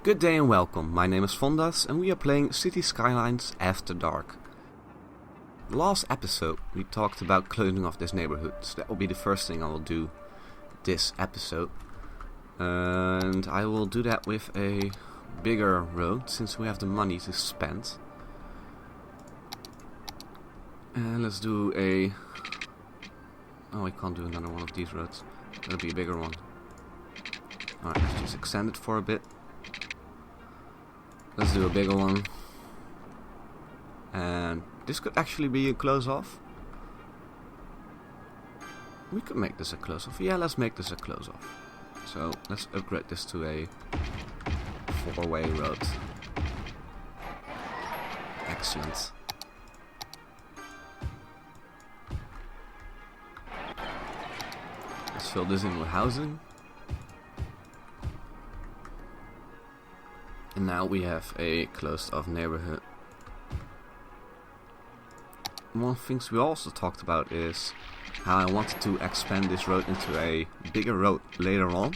Good day and welcome, my name is Fondas and we are playing City Skylines After Dark. Last episode we talked about closing off this neighborhood, so that will be the first thing I will do this episode. And I will do that with a bigger road, since we have the money to spend. And let's do a... Oh, I can't do another one of these roads. That'll be a bigger one. Alright, let's just extend it for a bit. Let's do a bigger one. And this could actually be a close-off. We could make this a close-off. Yeah, let's make this a close-off. So, let's upgrade this to a 4-way road. Excellent. Let's fill this in with housing. And now we have a closed-off neighborhood. One of the things we also talked about is how I wanted to expand this road into a bigger road later on.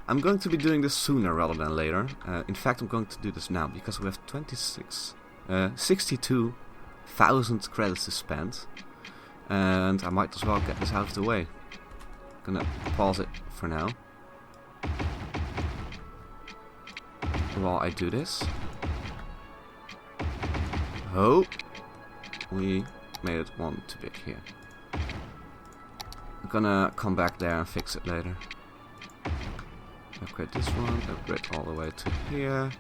I'm going to be doing this sooner rather than later. In fact, I'm going to do this now because we have 62,000 credits to spend. And I might as well get this out of the way. Gonna pause it for now. While I do this. Oh, we made it one too big here. I'm gonna come back there and fix it later. Upgrade this one, upgrade all the way to here.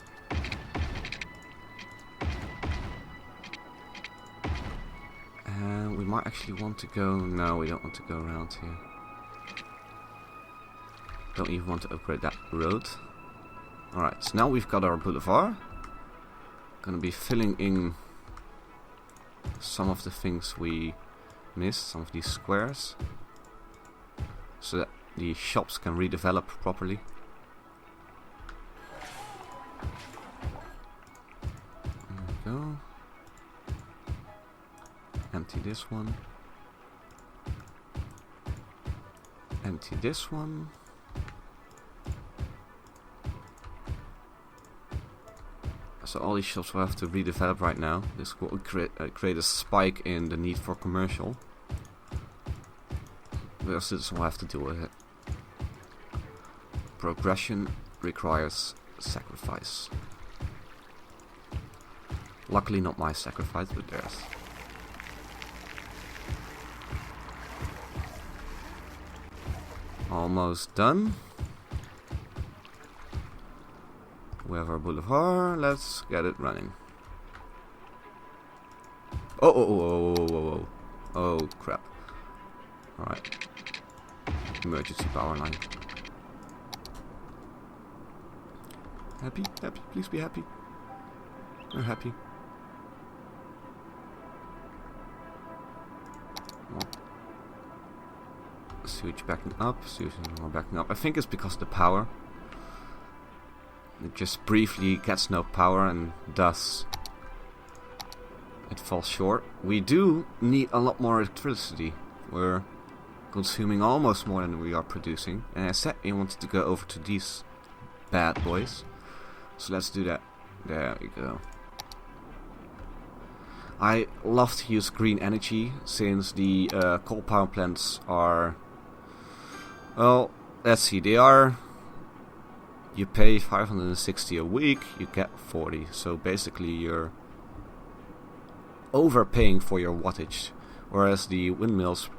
And we might actually want to go... No, we don't want to go around here. Don't even want to upgrade that road. Alright, so now we've got our boulevard. Gonna be filling in some of the things we missed, some of these squares, so that the shops can redevelop properly. There we go. Empty this one. Empty this one. So all these shops will have to redevelop right now. This will create a spike in the need for commercial. The citizens will have to deal with it. Progression requires sacrifice. Luckily not my sacrifice, but theirs. Almost done. We have our boulevard, let's get it running. Oh crap. Alright. Emergency power line. Happy? Happy? Please be happy. We're happy. Sewage backing up, sewage more backing up. I think it's because of the power. It just briefly gets no power and thus it falls short. We do need a lot more electricity. We're consuming almost more than we are producing. And I said we wanted to go over to these bad boys. So let's do that. There we go. I love to use green energy since the coal power plants are... Well, let's see, they are... You pay 560 a week, you get 40. So basically you're overpaying for your wattage. Whereas the windmills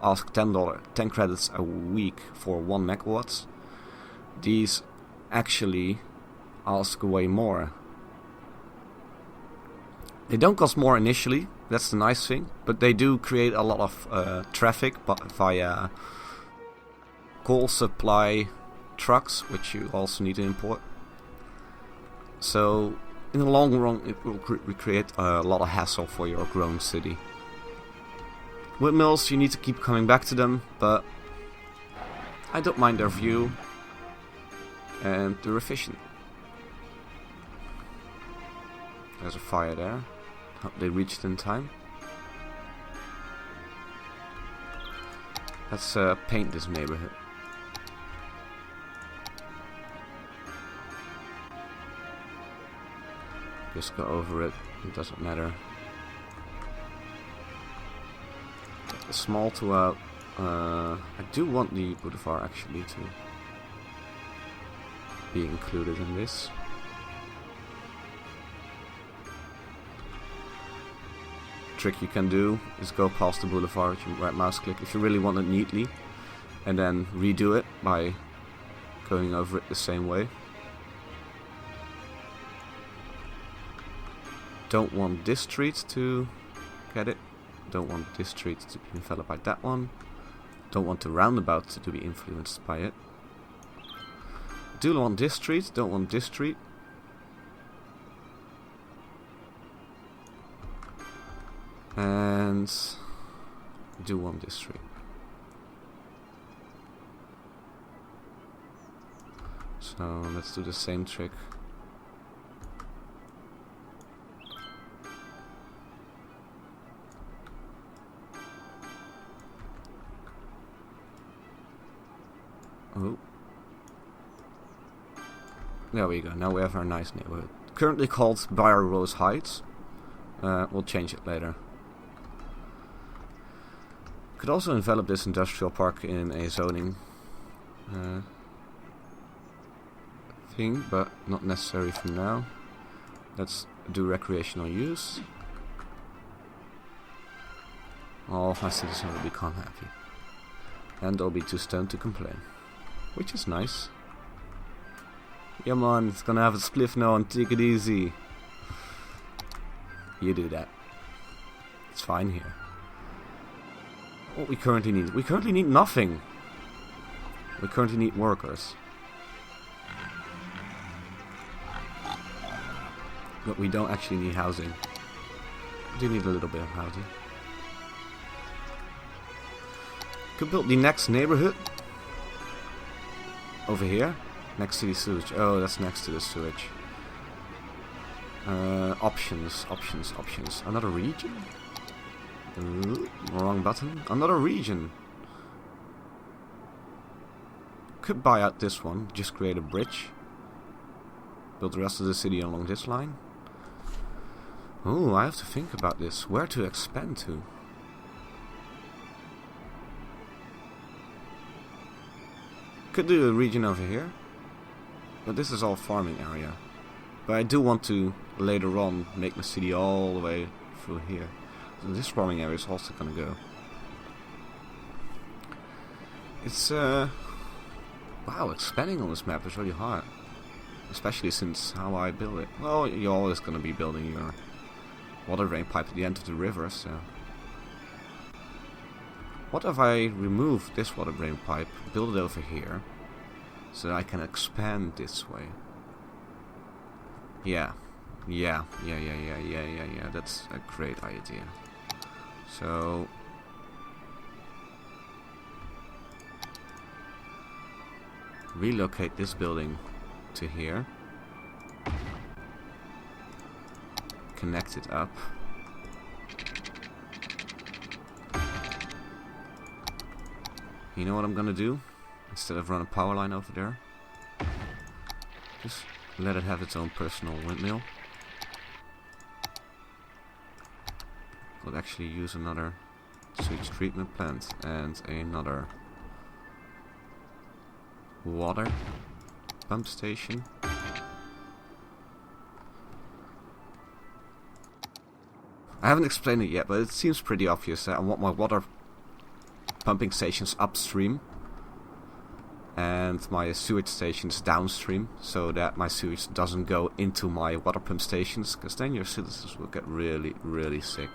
ask $10 credits a week for 1 megawatts. These actually ask way more. They don't cost more initially, that's the nice thing. But they do create a lot of traffic via coal supply trucks, which you also need to import. So in the long run it will create a lot of hassle for your growing city. Windmills, you need to keep coming back to them, but I don't mind their view and they're efficient. There's a fire there. Hope they reached in time. Let's paint this neighborhood. Just go over it. It doesn't matter. Get the small two out. I do want the boulevard actually to be included in this. Trick you can do is go past the boulevard with your right mouse click if you really want it neatly, and then redo it by going over it the same way. Don't want this street to get it. Don't want this street to be enveloped by that one. Don't want the roundabout to be influenced by it. Do want this street. Don't want this street. And do want this street. So let's do the same trick. Oh. There we go, now we have our nice neighborhood. Currently called Briar Rose Heights. We'll change it later. Could also envelop this industrial park in a zoning thing, but not necessary for now. Let's do recreational use. All my citizens will become happy. And they'll be too stoned to complain. Which is nice. Yeah man, it's gonna have a spliff now and take it easy. You do that. It's fine here. What we currently need? We currently need nothing. We currently need workers. But we don't actually need housing. We do need a little bit of housing. Could build the next neighborhood. Over here. Next to the sewage. Oh, that's next to the sewage. Options. Another region? Wrong button. Another region. Could buy out this one. Just create a bridge. Build the rest of the city along this line. Oh, I have to think about this. Where to expand to? Could do a region over here. But this is all farming area. But I do want to later on make the city all the way through here. So this farming area is also gonna go. It's wow, expanding on this map is really hard. Especially since how I build it. Well, you're always gonna be building your water drain pipe at the end of the river, so. What if I remove this water drain pipe, build it over here, so that I can expand this way? Yeah, that's a great idea. So, relocate this building to here, connect it up. You know what I'm gonna do? Instead of run a power line over there, just let it have its own personal windmill. Could actually use another sewage treatment plant and another water pump station. I haven't explained it yet, but it seems pretty obvious that I want my water pumping stations upstream and my sewage stations downstream, so that my sewage doesn't go into my water pump stations, because then your citizens will get really, really sick.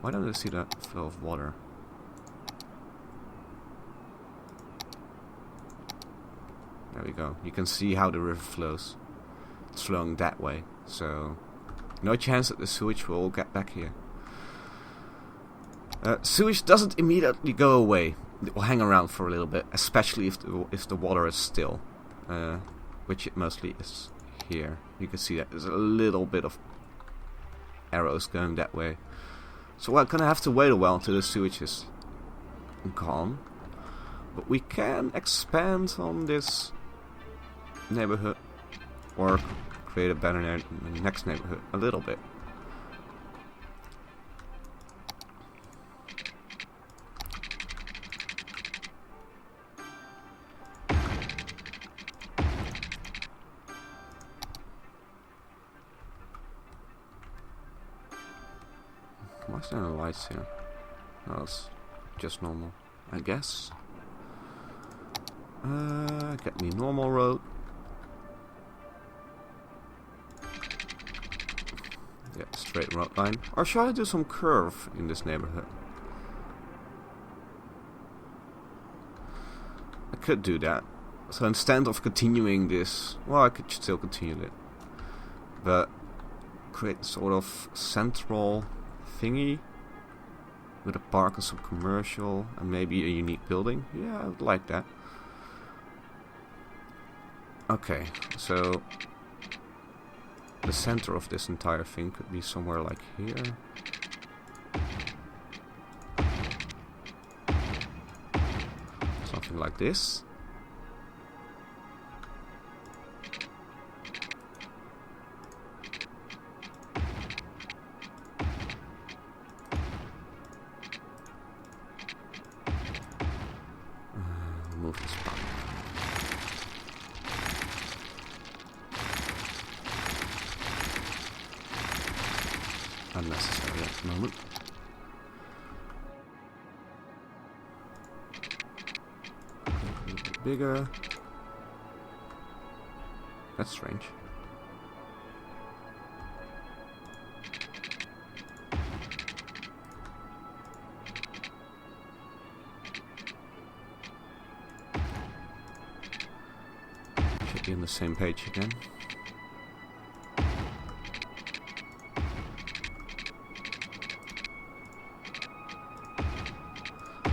Why don't I see that flow of water? There we go. You can see how the river flows. It's flowing that way, so no chance that the sewage will all get back here. Sewage doesn't immediately go away. It will hang around for a little bit, especially if the water is still, which it mostly is here. You can see that there's a little bit of arrows going that way. So we're gonna have to wait a while until the sewage is gone. But we can expand on this neighborhood, or create a better next neighborhood a little bit. Why is there no lights here? No, it's just normal, I guess. Get me normal road. Yeah, straight road line. Or shall I do some curve in this neighborhood? I could do that. So instead of continuing this, well, I could still continue it, but create sort of central thingy with a park and some commercial and maybe a unique building. Yeah, I would like that. Okay, so the center of this entire thing could be somewhere like here. Something like this. Move this back. Unnecessary at the moment. A little bit bigger. That's strange. Should be on the same page again.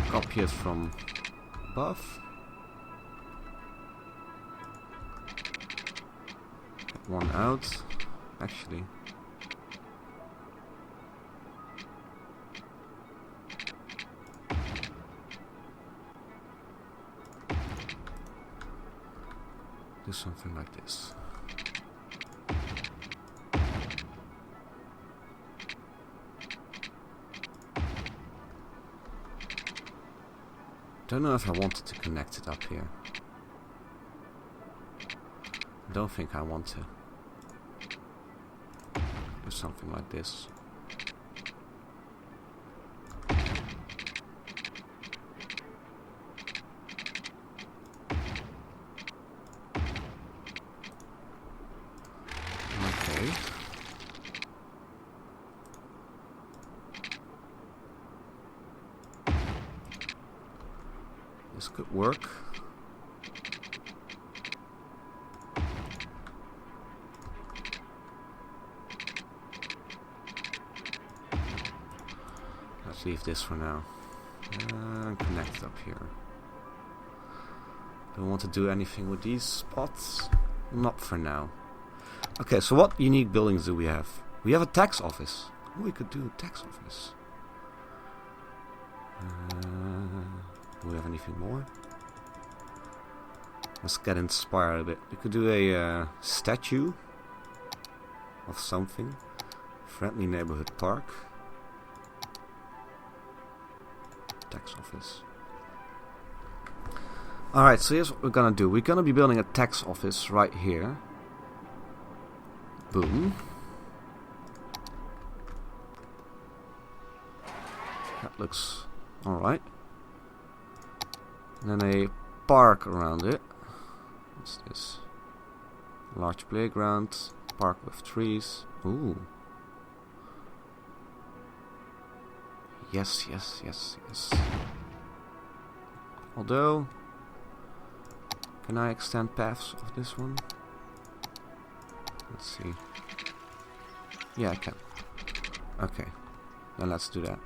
Copy it from above. Get one out. Actually, do something like this. Don't know if I wanted to connect it up here. Don't think I want to. Do something like this. Okay. This could work. Let's leave this for now. And connect up here. Don't want to do anything with these spots. Not for now. Okay, so what unique buildings do we have? We have a tax office. Oh, we could do a tax office. Do we have anything more? Let's get inspired a bit. We could do a statue of something. Friendly neighborhood park. Tax office. Alright, so here's what we're gonna do. We're gonna be building a tax office right here. Boom. That looks alright. And then a park around it. What's this? Large playground. Park with trees. Ooh. Yes, yes, yes, yes. Although, can I extend paths of this one? Let's see. Yeah, I can. Okay. Then let's do that.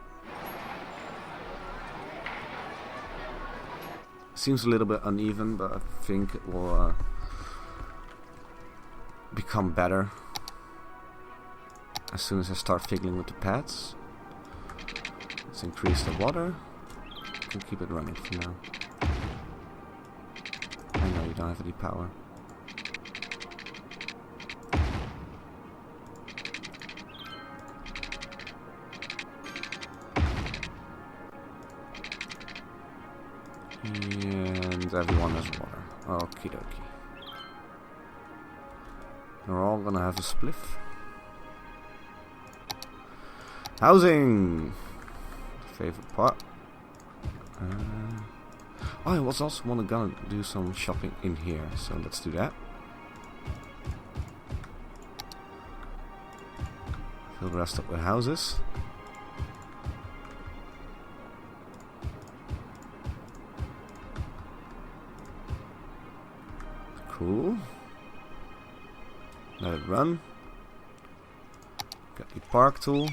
Seems a little bit uneven, but I think it will become better as soon as I start fiddling with the pads. Let's increase the water. I can keep it running for now. I know you don't have any power. everyone has water. Okie dokie. We're all gonna have a spliff. Housing! Favorite part. I was also gonna do some shopping in here, so let's do that. Fill the rest up with houses. Cool. Let it run. Got the park tool.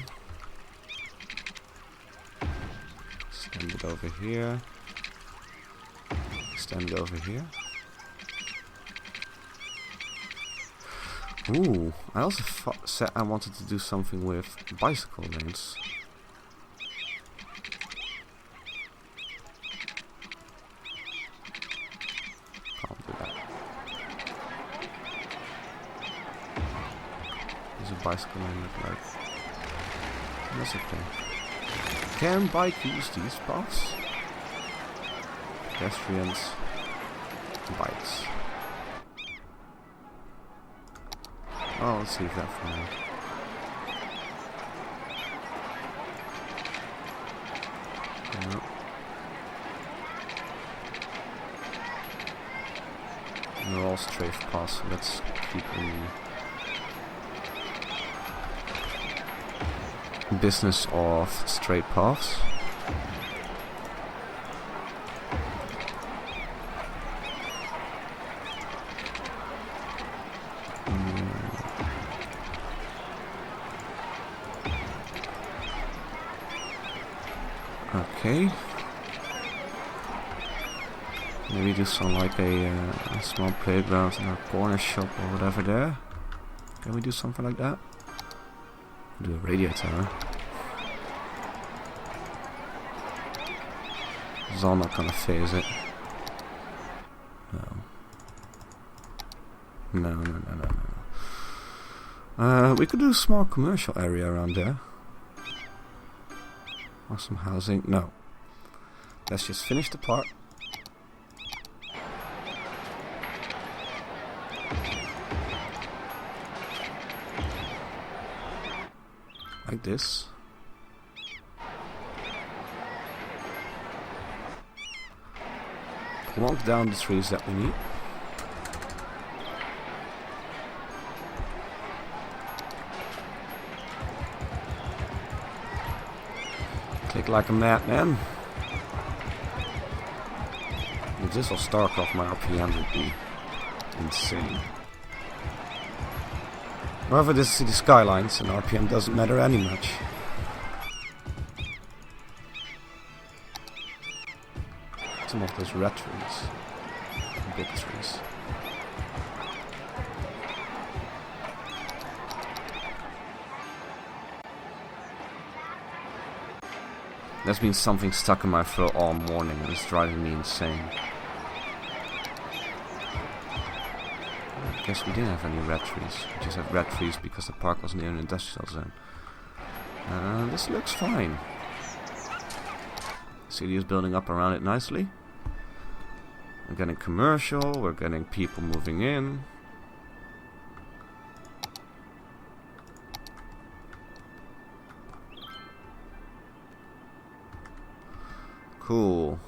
Stand it over here. Stand it over here. Ooh, I also said I wanted to do something with bicycle lanes. Can't do that. There's a bicycle lane look like. That's okay. Can bike use these paths? Pedestrians, bikes. Oh, let's leave that for now. No. They're all straight paths, so let's keep in the business of straight paths. Okay. Maybe do some like a small playground and a corner shop or whatever there. Can we do something like that? Do a radio tower. It's all not gonna phase it. No. No. We could do a small commercial area around there. Or some housing. No. Let's just finish the part. Like this. Plonk down the trees that we need. Click like a madman. If this will start off, my RPM would be insane. However, this is City Skylines and RPM doesn't matter any much. Some of those red trees. Big trees. There's been something stuck in my throat all morning and it's driving me insane. I guess we didn't have any red trees. We just had red trees because the park was near an industrial zone. This looks fine. The city is building up around it nicely. We're getting commercial, we're getting people moving in. Cool.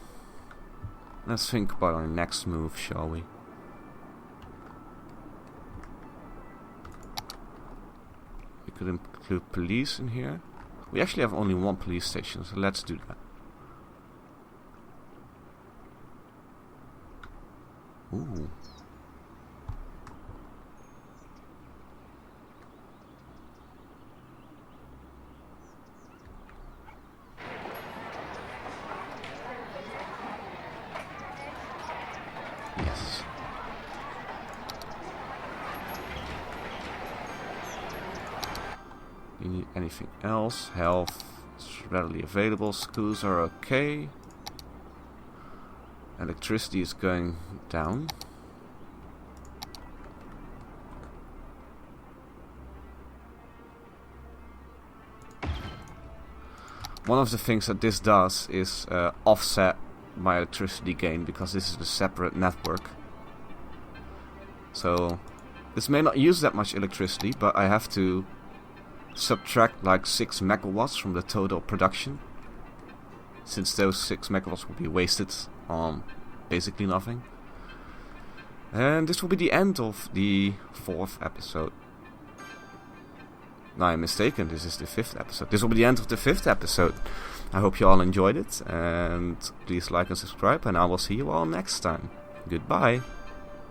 Let's think about our next move, shall we? We could include police in here. We actually have only one police station, so let's do that. Ooh. Yes. You need anything else? Health is readily available. Schools are okay. Electricity is going down. One of the things that this does is offset my electricity gain, because this is a separate network. So this may not use that much electricity, but I have to subtract like 6 megawatts from the total production, since those 6 megawatts will be wasted on basically nothing. And this will be the end of the 4th episode. No, I'm mistaken, this is the 5th episode. This will be the end of the 5th episode. I hope you all enjoyed it, and please like and subscribe, and I will see you all next time. Goodbye.